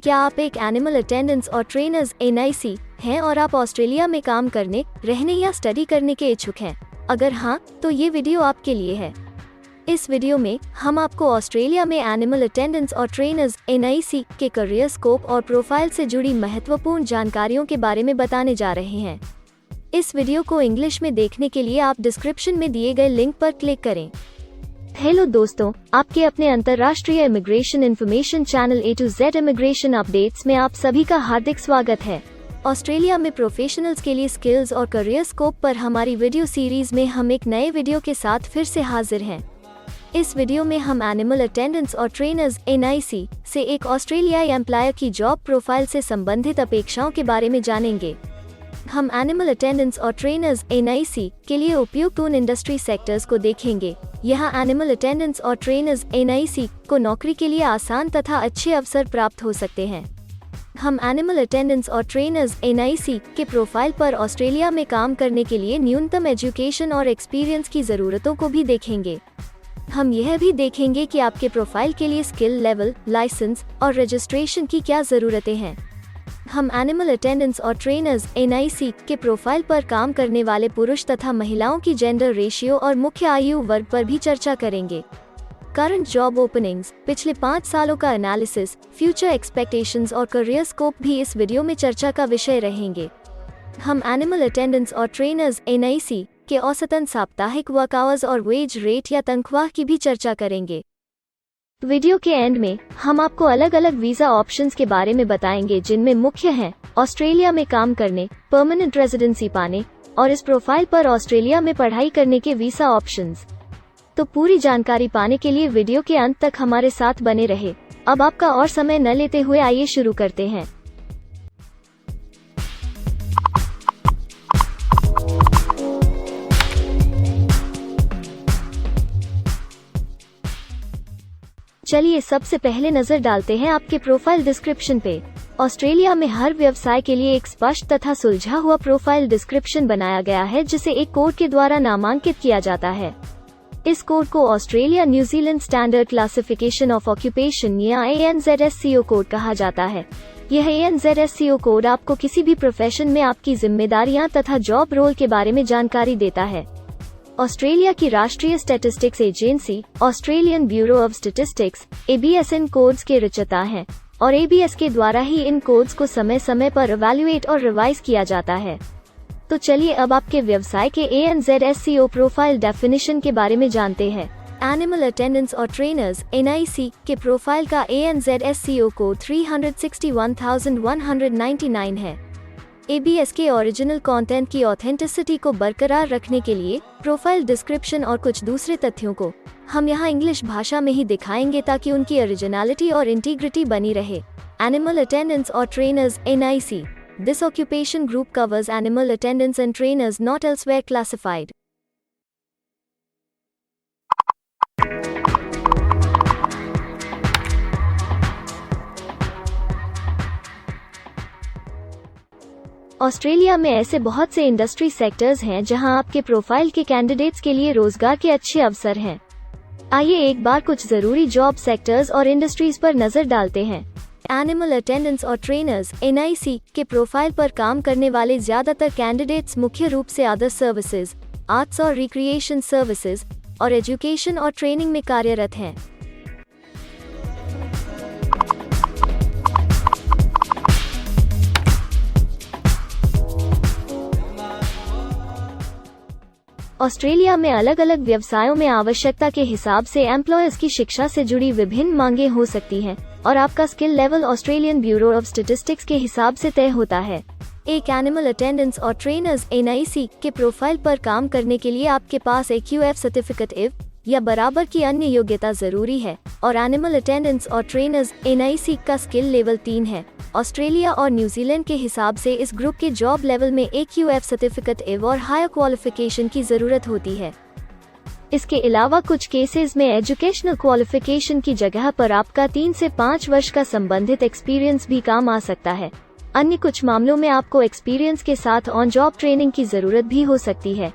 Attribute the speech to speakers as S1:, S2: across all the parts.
S1: क्या आप एक एनिमल अटेंडेंट्स और ट्रेनर्स (NIC) हैं और आप ऑस्ट्रेलिया में काम करने, रहने या स्टडी करने के इच्छुक हैं? अगर हाँ, तो ये वीडियो आपके लिए है। इस वीडियो में हम आपको ऑस्ट्रेलिया में एनिमल अटेंडेंट्स और ट्रेनर्स (NIC) के करियर स्कोप और प्रोफाइल से जुड़ी महत्वपूर्ण जानकारियों के बारे में बताने जा रहे हैं। इस वीडियो को इंग्लिश में देखने के लिए आप डिस्क्रिप्शन में दिए गए लिंक पर क्लिक करें। हेलो दोस्तों, आपके अपने अंतर्राष्ट्रीय immigration information channel A to Z immigration updates में आप सभी का हार्दिक स्वागत है। ऑस्ट्रेलिया में प्रोफेशनल्स के लिए स्किल्स और करियर स्कोप पर हमारी वीडियो सीरीज में हम एक नए वीडियो के साथ फिर से हाजिर हैं। इस वीडियो में हम एनिमल अटेंडेंट्स और ट्रेनर्स (NIC) से एक ऑस्ट्रेलियाई एम्प्लॉयर की जॉब प्रोफाइल से संबंधित अपेक्षाओं के बारे में जानेंगे। हम एनिमल अटेंडेंट्स और ट्रेनर्स (NIC) के लिए उपयुक्त उन इंडस्ट्री सेक्टर्स को देखेंगे। यहाँ एनिमल अटेंडेंट्स और ट्रेनर्स (NIC) को नौकरी के लिए आसान तथा अच्छे अवसर प्राप्त हो सकते हैं। हम एनिमल अटेंडेंट्स और ट्रेनर्स (NIC) के प्रोफाइल पर ऑस्ट्रेलिया में काम करने के लिए न्यूनतम एजुकेशन और एक्सपीरियंस की ज़रूरतों को भी देखेंगे। हम यह भी देखेंगे कि आपके प्रोफाइल के लिए स्किल लेवल, लाइसेंस और रजिस्ट्रेशन की क्या ज़रूरतें हैं। हम एनिमल अटेंडेंट्स और ट्रेनर्स (NIC) के प्रोफाइल पर काम करने वाले पुरुष तथा महिलाओं की जेंडर रेशियो और मुख्य आयु वर्ग पर भी चर्चा करेंगे। करंट जॉब ओपनिंग्स, पिछले 5 सालों का एनालिसिस, फ्यूचर एक्सपेक्टेशंस और करियर स्कोप भी इस वीडियो में चर्चा का विषय रहेंगे। हम एनिमल अटेंडेंट्स और ट्रेनर्स (NIC) के औसतन साप्ताहिक वर्क आवर्स और वेज रेट या तनख्वाह की भी चर्चा करेंगे। वीडियो के एंड में हम आपको अलग अलग वीजा ऑप्शंस के बारे में बताएंगे, जिनमें मुख्य हैं ऑस्ट्रेलिया में काम करने, परमानेंट रेजिडेंसी पाने और इस प्रोफाइल पर ऑस्ट्रेलिया में पढ़ाई करने के वीजा ऑप्शंस। तो पूरी जानकारी पाने के लिए वीडियो के अंत तक हमारे साथ बने रहे। अब आपका और समय न लेते हुए आइए शुरू करते हैं। चलिए सबसे पहले नजर डालते हैं आपके प्रोफाइल डिस्क्रिप्शन पे। ऑस्ट्रेलिया में हर व्यवसाय के लिए एक स्पष्ट तथा सुलझा हुआ प्रोफाइल डिस्क्रिप्शन बनाया गया है, जिसे एक कोड के द्वारा नामांकित किया जाता है। इस कोड को Australia New Zealand standard classification of occupation या ANZSCO कोड कहा जाता है। यह ANZSCO कोड आपको किसी भी प्रोफेशन में आपकी जिम्मेदारियां तथा जॉब रोल के बारे में जानकारी देता है। ऑस्ट्रेलिया की राष्ट्रीय statistics agency Australian bureau of statistics ABS in codes के रचयिता हैं और ABS के द्वारा ही इन कोड्स को समय समय पर इवैल्यूएट और रिवाइज किया जाता है। तो चलिए अब आपके व्यवसाय के ANZSCO प्रोफाइल डेफिनेशन के बारे में जानते हैं। एनिमल अटेंडेंट्स और ट्रेनर्स (NIC) के प्रोफाइल का ANZSCO कोड 361,199 है। ABS के ओरिजिनल कंटेंट की ऑथेंटिसिटी को बरकरार रखने के लिए प्रोफाइल डिस्क्रिप्शन और कुछ दूसरे तथ्यों को हम यहाँ इंग्लिश भाषा में ही दिखाएंगे, ताकि उनकी ओरिजिनलिटी और इंटीग्रिटी बनी रहे। एनिमल अटेंडेंट्स और trainers (NIC) This occupation group covers animal attendants and trainers not elsewhere classified. Australia में ऐसे बहुत से इंडस्ट्री सेक्टर्स हैं जहां आपके प्रोफाइल के कैंडिडेट्स के लिए रोजगार के अच्छे अवसर हैं। आइए एक बार कुछ जरूरी जॉब सेक्टर्स और इंडस्ट्रीज पर नजर डालते हैं। एनिमल अटेंडेंट्स और ट्रेनर्स (NIC) के प्रोफाइल पर काम करने वाले ज्यादातर कैंडिडेट्स मुख्य रूप से अदर सर्विसेज, आर्ट्स और रिक्रिएशन सर्विसेज और एजुकेशन और ट्रेनिंग में कार्यरत हैं। ऑस्ट्रेलिया में अलग अलग व्यवसायों में आवश्यकता के हिसाब से एम्प्लॉयर्स की शिक्षा से जुड़ी विभिन्न मांगें हो सकती हैं और आपका skill level Australian bureau of statistics के हिसाब से तय होता है। एक एनिमल अटेंडेंट्स और ट्रेनर्स (NIC) के प्रोफाइल पर काम करने के लिए आपके पास AQF सर्टिफिकेट IV या बराबर की अन्य योग्यता जरूरी है और एनिमल अटेंडेंट्स और ट्रेनर्स (NIC) का स्किल लेवल 3 है। ऑस्ट्रेलिया और न्यूजीलैंड के हिसाब से इस ग्रुप के जॉब लेवल में AQF सर्टिफिकेट IV और हायर क्वालिफिकेशन की जरूरत होती है। इसके अलावा कुछ केसेस में एजुकेशनल क्वालिफिकेशन की जगह पर आपका 3 से 5 वर्ष का संबंधित एक्सपीरियंस भी काम आ सकता है। अन्य कुछ मामलों में आपको एक्सपीरियंस के साथ ऑन जॉब ट्रेनिंग की जरूरत भी हो सकती है।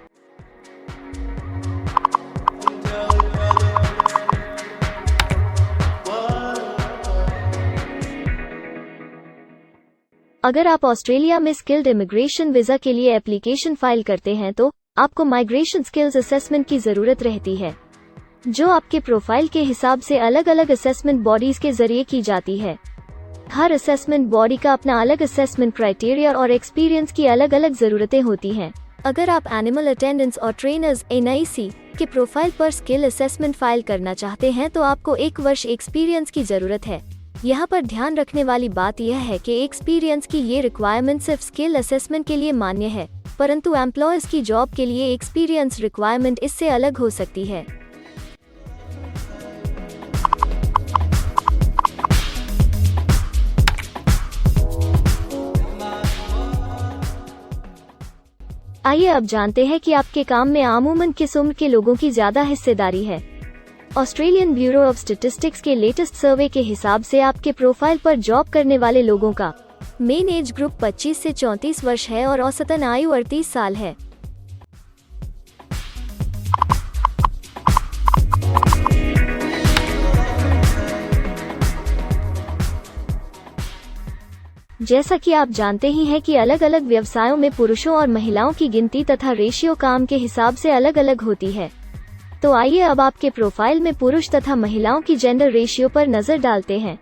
S1: अगर आप ऑस्ट्रेलिया में स्किल्ड इमिग्रेशन वीजा के लिए एप्लीकेशन फाइल करते हैं तो आपको माइग्रेशन स्किल्स असेसमेंट की जरूरत रहती है, जो आपके प्रोफाइल के हिसाब से अलग अलग असेसमेंट बॉडीज के जरिए की जाती है। हर असेसमेंट बॉडी का अपना अलग असेसमेंट क्राइटेरिया और एक्सपीरियंस की अलग अलग जरूरतें होती हैं। अगर आप एनिमल अटेंडेंट्स और ट्रेनर्स NIC के प्रोफाइल पर स्किल असेसमेंट फाइल करना चाहते हैं तो आपको 1 वर्ष एक्सपीरियंस की जरूरत है। यहाँ पर ध्यान रखने वाली बात यह है कि एक्सपीरियंस की ये रिक्वायरमेंट सिर्फ स्किल असेसमेंट के लिए मान्य है, परंतु एम्प्लॉयर्स की जॉब के लिए एक्सपीरियंस रिक्वायरमेंट इससे अलग हो सकती है। आइए अब जानते हैं कि आपके काम में आमूमन किस उम्र के लोगों की ज्यादा हिस्सेदारी है। ऑस्ट्रेलियन ब्यूरो ऑफ स्टैटिस्टिक्स के लेटेस्ट सर्वे के हिसाब से आपके प्रोफाइल पर जॉब करने वाले लोगों का मेन एज ग्रुप 25 से 34 वर्ष है और औसतन आयु 38 साल है। जैसा कि आप जानते ही हैं कि अलग अलग व्यवसायों में पुरुषों और महिलाओं की गिनती तथा रेशियो काम के हिसाब से अलग अलग होती है। तो आइए अब आपके प्रोफाइल में पुरुष तथा महिलाओं की जेंडर रेशियो पर नजर डालते हैं।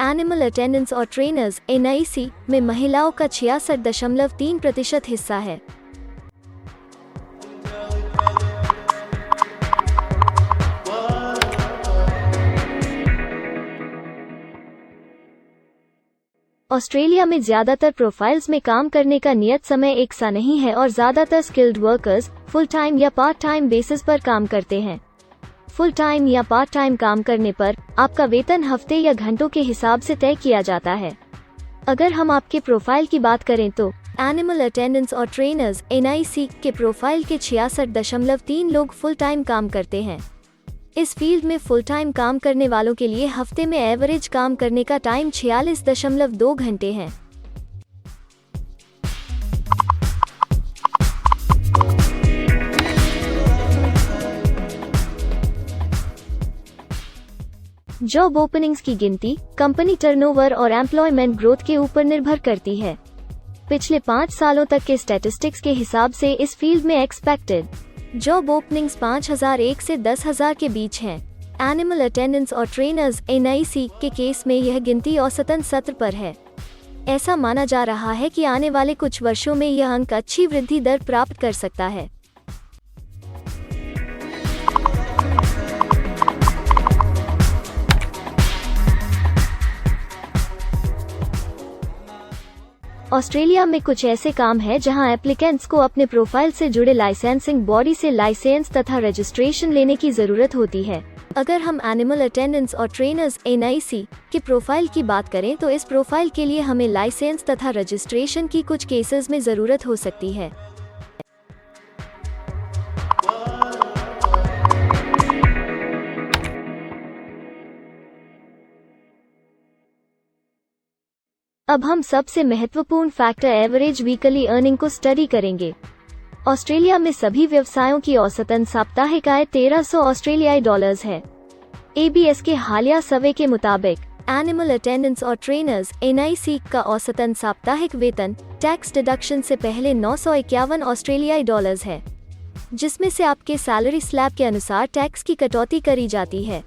S1: एनिमल अटेंडेंट्स और ट्रेनर्स NIC में महिलाओं का 66.3% हिस्सा है। ऑस्ट्रेलिया में ज्यादातर प्रोफाइल्स में काम करने का नियत समय एक सा नहीं है और ज्यादातर स्किल्ड वर्कर्स फुल टाइम या पार्ट टाइम बेसिस पर काम करते हैं। फुल टाइम या पार्ट टाइम काम करने पर आपका वेतन हफ्ते या घंटों के हिसाब से तय किया जाता है। अगर हम आपके प्रोफाइल की बात करें तो एनिमल अटेंडेंट्स और ट्रेनर्स NIC के प्रोफाइल के 66.3 लोग फुल टाइम काम करते हैं। इस फील्ड में फुल टाइम काम करने वालों के लिए हफ्ते में एवरेज काम करने का टाइम 46.2 घंटे है। जॉब ओपनिंग्स की गिनती कंपनी टर्नओवर और एम्प्लॉयमेंट ग्रोथ के ऊपर निर्भर करती है। पिछले 5 सालों तक के स्टैटिस्टिक्स के हिसाब से इस फील्ड में एक्सपेक्टेड जॉब ओपनिंग्स 5,001 से 10,000 के बीच हैं। एनिमल अटेंडेंट्स और ट्रेनर्स NIC के केस में यह गिनती औसतन 17 पर है। ऐसा माना जा रहा है कि आने वाले कुछ वर्षों में यह अंक अच्छी वृद्धि दर प्राप्त कर सकता है। ऑस्ट्रेलिया में कुछ ऐसे काम हैं जहां एप्लीकेंट्स को अपने प्रोफाइल से जुड़े लाइसेंसिंग बॉडी से लाइसेंस तथा रजिस्ट्रेशन लेने की जरूरत होती है। अगर हम एनिमल अटेंडेंट्स और ट्रेनर्स NIC के प्रोफाइल की बात करें तो इस प्रोफाइल के लिए हमें लाइसेंस तथा रजिस्ट्रेशन की कुछ केसेस में जरूरत हो सकती है। अब हम सबसे महत्वपूर्ण फैक्टर एवरेज वीकली अर्निंग को स्टडी करेंगे। ऑस्ट्रेलिया में सभी व्यवसायों की औसतन साप्ताहिक आय 1300 ऑस्ट्रेलियाई डॉलर्स है। ABS के हालिया सर्वे के मुताबिक एनिमल अटेंडेंट्स और ट्रेनर्स NIC का औसतन साप्ताहिक वेतन टैक्स डिडक्शन से पहले 951 ऑस्ट्रेलियाई डॉलर्स है, जिसमें से आपके सैलरी स्लैब के अनुसार टैक्स की कटौती करी जाती है।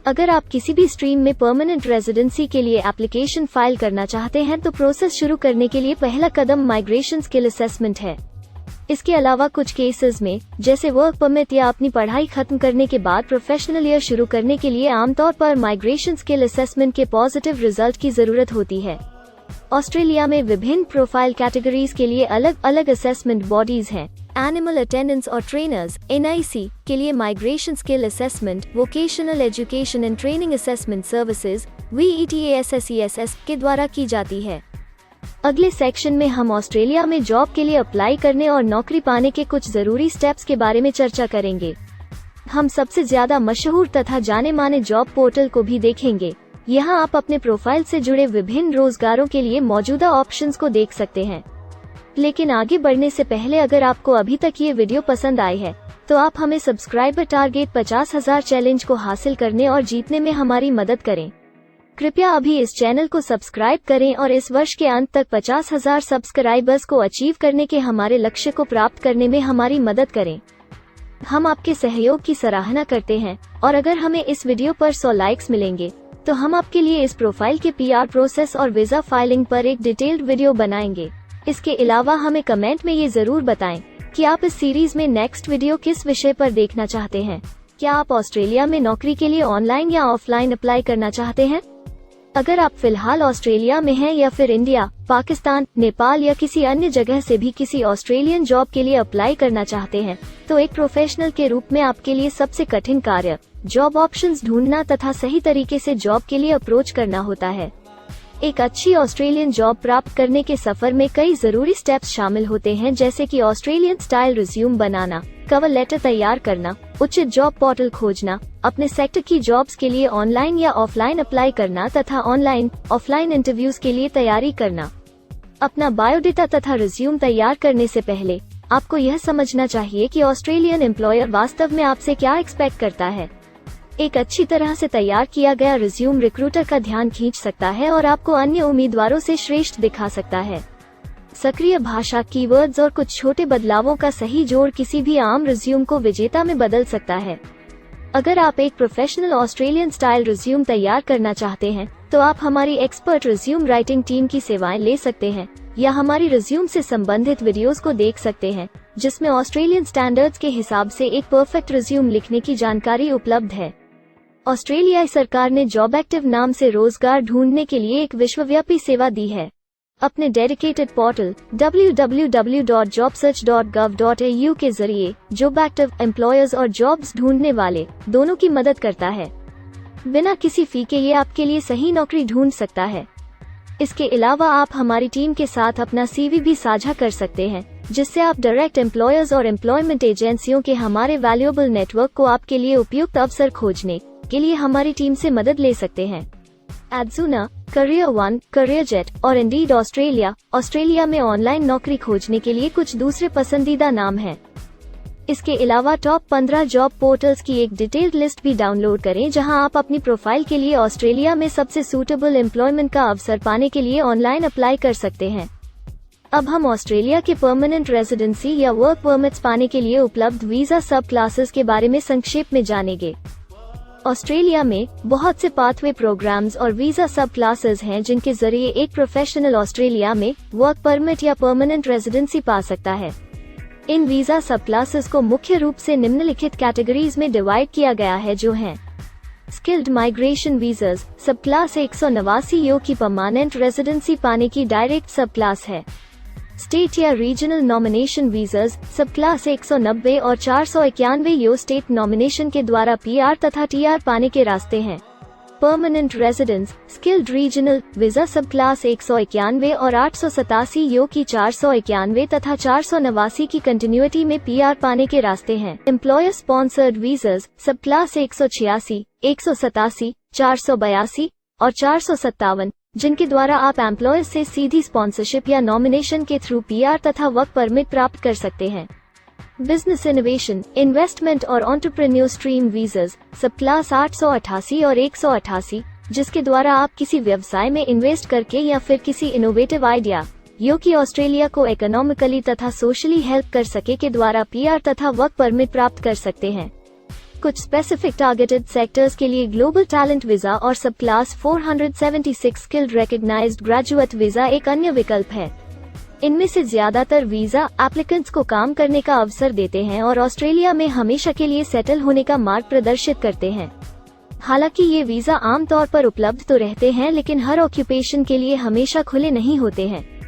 S1: अगर आप किसी भी स्ट्रीम में परमानेंट रेजिडेंसी के लिए एप्लीकेशन फाइल करना चाहते हैं तो प्रोसेस शुरू करने के लिए पहला कदम माइग्रेशन स्किल असेसमेंट है। इसके अलावा कुछ केसेस में जैसे वर्क परमिट या अपनी पढ़ाई खत्म करने के बाद प्रोफेशनल ईयर शुरू करने के लिए आमतौर पर माइग्रेशन स्किल असेसमेंट के पॉजिटिव रिजल्ट की जरूरत होती है। ऑस्ट्रेलिया में विभिन्न प्रोफाइल कैटेगरीज के लिए अलग अलग असेसमेंट बॉडीज हैं। एनिमल अटेंडेंट्स और ट्रेनर्स NIC के लिए migration skill assessment vocational education and training assessment services VETASSESS के द्वारा की जाती है। अगले सेक्शन में हम ऑस्ट्रेलिया में जॉब के लिए अप्लाई करने और नौकरी पाने के कुछ जरूरी स्टेप्स के बारे में चर्चा करेंगे। हम सबसे ज्यादा मशहूर तथा जाने माने जॉब पोर्टल को भी देखेंगे। यहाँ आप अपने प्रोफाइल से जुड़े विभिन्न रोजगारों के लिए मौजूदा ऑप्शंस को देख सकते हैं। लेकिन आगे बढ़ने से पहले अगर आपको अभी तक ये वीडियो पसंद आई है तो आप हमें सब्सक्राइबर टारगेट 50,000 चैलेंज को हासिल करने और जीतने में हमारी मदद करें। कृपया अभी इस चैनल को सब्सक्राइब करें और इस वर्ष के अंत तक 50,000 सब्सक्राइबर्स को अचीव करने के हमारे लक्ष्य को प्राप्त करने में हमारी मदद करें। हम आपके सहयोग की सराहना करते हैं और अगर हमें इस वीडियो पर 100 लाइक्स मिलेंगे तो हम आपके लिए इस प्रोफाइल के PR प्रोसेस और वीजा फाइलिंग पर एक डिटेल्ड वीडियो बनाएंगे। इसके अलावा हमें कमेंट में ये जरूर बताएं कि आप इस सीरीज में नेक्स्ट वीडियो किस विषय पर देखना चाहते हैं। क्या आप ऑस्ट्रेलिया में नौकरी के लिए ऑनलाइन या ऑफलाइन अप्लाई करना चाहते हैं? अगर आप फिलहाल ऑस्ट्रेलिया में हैं या फिर इंडिया, पाकिस्तान, नेपाल या किसी अन्य जगह से भी किसी ऑस्ट्रेलियन जॉब के लिए अप्लाई करना चाहते हैं तो एक प्रोफेशनल के रूप में आपके लिए सबसे कठिन कार्य जॉब ऑप्शंस ढूंढना तथा सही तरीके से जॉब के लिए अप्रोच करना होता है। एक अच्छी ऑस्ट्रेलियन जॉब प्राप्त करने के सफर में कई जरूरी स्टेप्स शामिल होते हैं, जैसे कि ऑस्ट्रेलियन स्टाइल रिज्यूम बनाना, कवर लेटर तैयार करना, उचित जॉब पोर्टल खोजना, अपने सेक्टर की जॉब्स के लिए ऑनलाइन या ऑफलाइन अप्लाई करना तथा ऑनलाइन ऑफलाइन इंटरव्यूज के लिए तैयारी करना। अपना बायोडेटा तथा रिज्यूम तैयार करने से पहले आपको यह समझना चाहिए कि ऑस्ट्रेलियन एम्प्लॉयर वास्तव में आपसे क्या एक्सपेक्ट करता है। एक अच्छी तरह से तैयार किया गया रिज्यूम रिक्रूटर का ध्यान खींच सकता है और आपको अन्य उम्मीदवारों से श्रेष्ठ दिखा सकता है। सक्रिय भाषा, कीवर्ड्स और कुछ छोटे बदलावों का सही जोड़ किसी भी आम रिज्यूम को विजेता में बदल सकता है। अगर आप एक प्रोफेशनल ऑस्ट्रेलियन स्टाइल रिज्यूम तैयार करना चाहते हैं तो आप हमारी एक्सपर्ट रिज्यूम राइटिंग टीम की सेवाएं ले सकते हैं या हमारी रिज्यूम से संबंधित वीडियोस को देख सकते हैं, जिसमें ऑस्ट्रेलियन स्टैंडर्ड्स के हिसाब से एक परफेक्ट रिज्यूम लिखने की जानकारी उपलब्ध है। ऑस्ट्रेलियाई सरकार ने जॉब एक्टिव नाम से रोजगार ढूंढने के लिए एक विश्वव्यापी सेवा दी है। अपने डेडिकेटेड पोर्टल www.jobsearch.gov.au के जरिए जॉब एक्टिव एम्प्लॉयर्स और जॉब्स ढूंढने वाले दोनों की मदद करता है। बिना किसी फी के ये आपके लिए सही नौकरी ढूंढ सकता है। इसके अलावा आप हमारी टीम के साथ अपना CV भी साझा कर सकते हैं, जिससे आप डायरेक्ट एम्प्लॉयर्स और एम्प्लॉयमेंट एजेंसियों के हमारे वैल्यूएबल नेटवर्क को आपके लिए उपयुक्त अवसर खोजने के लिए हमारी टीम से मदद ले सकते हैं। एडजूना, करियर वन, करियर जेट और इंडीड ऑस्ट्रेलिया में ऑनलाइन नौकरी खोजने के लिए कुछ दूसरे पसंदीदा नाम हैं। इसके अलावा टॉप 15 जॉब पोर्टल्स की एक डिटेल्ड लिस्ट भी डाउनलोड करें, जहां आप अपनी प्रोफाइल के लिए ऑस्ट्रेलिया में सबसे सूटेबल एम्प्लॉयमेंट का अवसर पाने के लिए ऑनलाइन अप्लाई कर सकते हैं। अब हम ऑस्ट्रेलिया के परमानेंट रेजिडेंसी या वर्क परमिट्स पाने के लिए उपलब्ध वीजा सब क्लासेस के बारे में संक्षेप में जानेंगे। ऑस्ट्रेलिया में बहुत से पाथवे प्रोग्राम्स और वीजा सब क्लासेस हैं, जिनके जरिए एक प्रोफेशनल ऑस्ट्रेलिया में वर्क परमिट या परमानेंट रेजिडेंसी पा सकता है। इन वीजा सब क्लासेस को मुख्य रूप से निम्नलिखित कैटेगरीज में डिवाइड किया गया है, जो हैं स्किल्ड माइग्रेशन वीजास सब क्लास 189 यो की परमानेंट रेजिडेंसी पाने की डायरेक्ट सब क्लास है। स्टेट या रीजनल नॉमिनेशन वीजास सब क्लास 190 और 491 यो स्टेट नॉमिनेशन के द्वारा PR तथा TR पाने के रास्ते हैं। Permanent residence skilled regional visa सब क्लास 191 और 887 यो की 491 तथा 489 की कंटिन्यूटी में PR पाने के रास्ते हैं। एम्प्लॉयर स्पॉन्सर्ड वीजास सब क्लास 186, 187, 482 और 457, जिनके द्वारा आप एम्प्लॉयर से सीधी स्पॉन्सरशिप या नॉमिनेशन के थ्रू PR तथा वर्क परमिट प्राप्त कर सकते हैं। बिजनेस इनोवेशन, इन्वेस्टमेंट और एंटरप्रेन्योर स्ट्रीम वीजास सब क्लास 888 और 188, जिसके द्वारा आप किसी व्यवसाय में इन्वेस्ट करके या फिर किसी इनोवेटिव आइडिया यो कि ऑस्ट्रेलिया को इकोनॉमिकली तथा सोशली हेल्प कर सके के द्वारा PR तथा वर्क परमिट प्राप्त कर सकते हैं। कुछ स्पेसिफिक टारगेटेड सेक्टर्स के लिए ग्लोबल टैलेंट वीजा और subclass 476 skilled recognised graduate visa एक अन्य विकल्प है। इनमें से ज्यादातर वीजा एप्लीकेंट्स को काम करने का अवसर देते हैं और ऑस्ट्रेलिया में हमेशा के लिए सेटल होने का मार्ग प्रदर्शित करते हैं। हालांकि ये वीजा आमतौर पर उपलब्ध तो रहते हैं, लेकिन हर ऑक्यूपेशन के लिए हमेशा खुले नहीं होते हैं।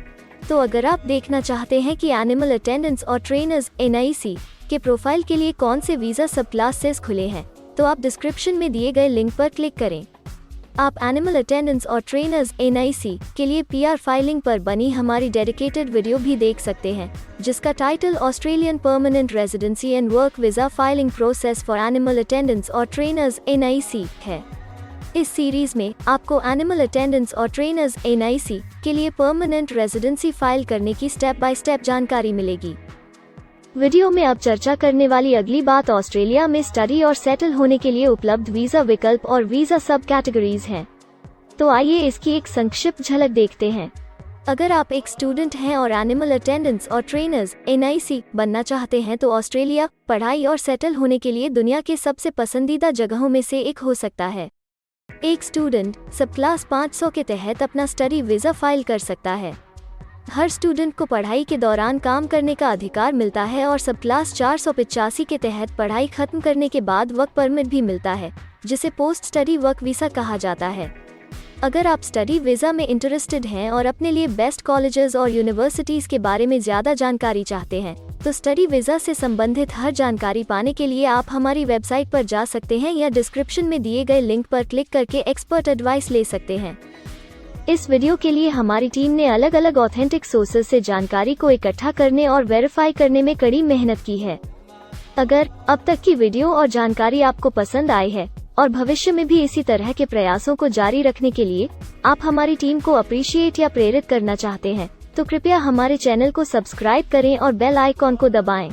S1: तो अगर आप देखना चाहते हैं कि एनिमल अटेंडेंट्स और ट्रेनर्स NIC के प्रोफाइल के लिए कौन से वीजा सब क्लासेस खुले हैं, तो आप डिस्क्रिप्शन में दिए गए लिंक पर क्लिक करें। आप एनिमल अटेंडेंट्स और ट्रेनर्स NIC के लिए PR फाइलिंग पर बनी हमारी डेडिकेटेड वीडियो भी देख सकते हैं, जिसका title Australian permanent residency and work visa filing process for animal attendants और ट्रेनर्स NIC है। इस सीरीज में आपको एनिमल अटेंडेंट्स और ट्रेनर्स NIC के लिए परमानेंट रेजिडेंसी फाइल करने की स्टेप बाय स्टेप जानकारी मिलेगी। वीडियो में अब चर्चा करने वाली अगली बात ऑस्ट्रेलिया में स्टडी और सेटल होने के लिए उपलब्ध वीजा विकल्प और वीजा सब कैटेगरीज हैं। तो आइए इसकी एक संक्षिप्त झलक देखते हैं। अगर आप एक स्टूडेंट हैं और एनिमल अटेंडेंट्स और ट्रेनर्स NIC बनना चाहते हैं तो ऑस्ट्रेलिया पढ़ाई और सेटल होने के लिए दुनिया के सबसे पसंदीदा जगहों में से एक हो सकता है। एक स्टूडेंट सब क्लास 500 के तहत अपना स्टडी वीजा फाइल कर सकता है। हर स्टूडेंट को पढ़ाई के दौरान काम करने का अधिकार मिलता है और सब क्लास 485 के तहत पढ़ाई खत्म करने के बाद वर्क परमिट भी मिलता है, जिसे पोस्ट स्टडी वर्क वीसा कहा जाता है। अगर आप स्टडी वीजा में इंटरेस्टेड हैं और अपने लिए बेस्ट कॉलेजेस और यूनिवर्सिटीज के बारे में ज़्यादा जानकारी चाहते हैं, तो स्टडी वीजा से संबंधित हर जानकारी पाने के लिए आप हमारी वेबसाइट पर जा सकते हैं या डिस्क्रिप्शन में दिए गए लिंक पर क्लिक करके एक्सपर्ट एडवाइस ले सकते हैं। इस वीडियो के लिए हमारी टीम ने अलग अलग ऑथेंटिक सोर्सेज से जानकारी को इकट्ठा करने और वेरीफाई करने में कड़ी मेहनत की है। अगर अब तक की वीडियो और जानकारी आपको पसंद आई है और भविष्य में भी इसी तरह के प्रयासों को जारी रखने के लिए आप हमारी टीम को अप्रिशिएट या प्रेरित करना चाहते हैं, तो कृपया हमारे चैनल को सब्सक्राइब करें और बेल आइकॉन को दबाएं।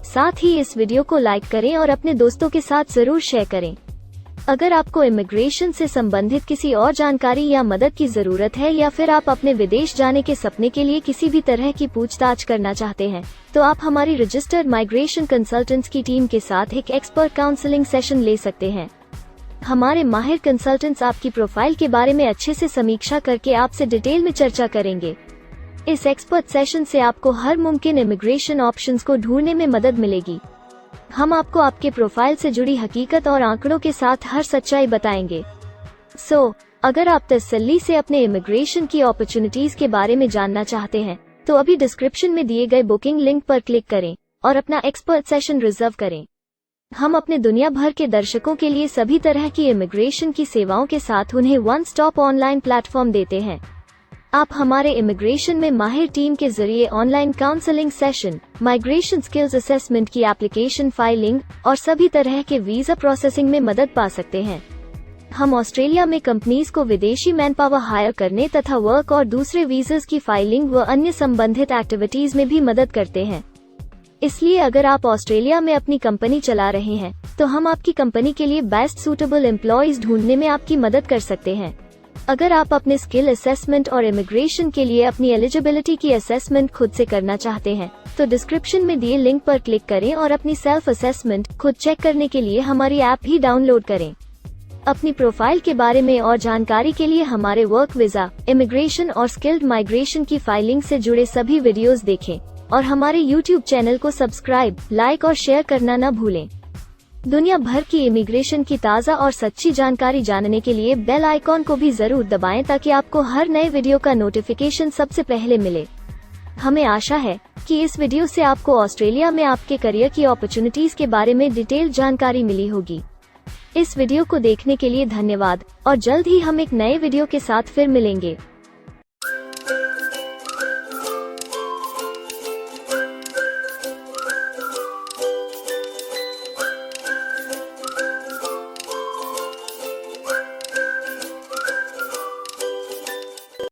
S1: साथ ही इस वीडियो को लाइक करें और अपने दोस्तों के साथ जरूर शेयर करें। अगर आपको इमिग्रेशन से संबंधित किसी और जानकारी या मदद की जरूरत है या फिर आप अपने विदेश जाने के सपने के लिए किसी भी तरह की पूछताछ करना चाहते हैं, तो आप हमारी रजिस्टर्ड माइग्रेशन कंसल्टेंट्स की टीम के साथ एक एक्सपर्ट काउंसलिंग सेशन ले सकते हैं। हमारे माहिर कंसल्टेंट्स आपकी प्रोफाइल के बारे में अच्छे से समीक्षा करके आपसे डिटेल में चर्चा करेंगे। इस एक्सपर्ट सेशन से आपको हर मुमकिन इमिग्रेशन ऑप्शंस को ढूंढने में मदद मिलेगी। हम आपको आपके प्रोफाइल से जुड़ी हकीकत और आंकड़ों के साथ हर सच्चाई बताएंगे। अगर आप तसल्ली से अपने इमिग्रेशन की अपॉर्चुनिटीज के बारे में जानना चाहते हैं, तो अभी डिस्क्रिप्शन में दिए गए बुकिंग लिंक पर क्लिक करें और अपना एक्सपर्ट सेशन रिजर्व करें। हम अपने दुनिया भर के दर्शकों के लिए सभी तरह की इमिग्रेशन की सेवाओं के साथ उन्हें वन स्टॉप ऑनलाइन प्लेटफॉर्म देते हैं। आप हमारे इमिग्रेशन में माहिर टीम के जरिए online counselling session, migration skills assessment की एप्लीकेशन फाइलिंग और सभी तरह के वीजा प्रोसेसिंग में मदद पा सकते हैं। हम ऑस्ट्रेलिया में कंपनीज को विदेशी मैन पावर हायर करने तथा वर्क और दूसरे वीजास की फाइलिंग व अन्य संबंधित एक्टिविटीज में भी मदद करते हैं। इसलिए अगर आप ऑस्ट्रेलिया में अपनी कंपनी चला रहे हैं, तो हम आपकी कंपनी के लिए बेस्ट सूटेबल एम्प्लॉयज ढूंढने में आपकी मदद कर सकते हैं। अगर आप अपने स्किल असेसमेंट और इमिग्रेशन के लिए अपनी एलिजिबिलिटी की असेसमेंट खुद से करना चाहते हैं, तो डिस्क्रिप्शन में दिए लिंक पर क्लिक करें और अपनी सेल्फ असेसमेंट खुद चेक करने के लिए हमारी ऐप भी डाउनलोड करें। अपनी प्रोफाइल के बारे में और जानकारी के लिए हमारे वर्क वीजा, इमिग्रेशन और स्किल्ड माइग्रेशन की फाइलिंग से जुड़े सभी वीडियोस देखें और हमारे YouTube चैनल को सब्सक्राइब, लाइक और शेयर करना न भूलें। दुनिया भर की इमिग्रेशन की ताज़ा और सच्ची जानकारी जानने के लिए बेल आइकॉन को भी जरूर दबाएं ताकि आपको हर नए वीडियो का नोटिफिकेशन सबसे पहले मिले। हमें आशा है कि इस वीडियो से आपको ऑस्ट्रेलिया में आपके करियर की अपॉर्चुनिटीज के बारे में डिटेल जानकारी मिली होगी। इस वीडियो को देखने के लिए धन्यवाद और जल्द ही हम एक नए वीडियो के साथ फिर मिलेंगे।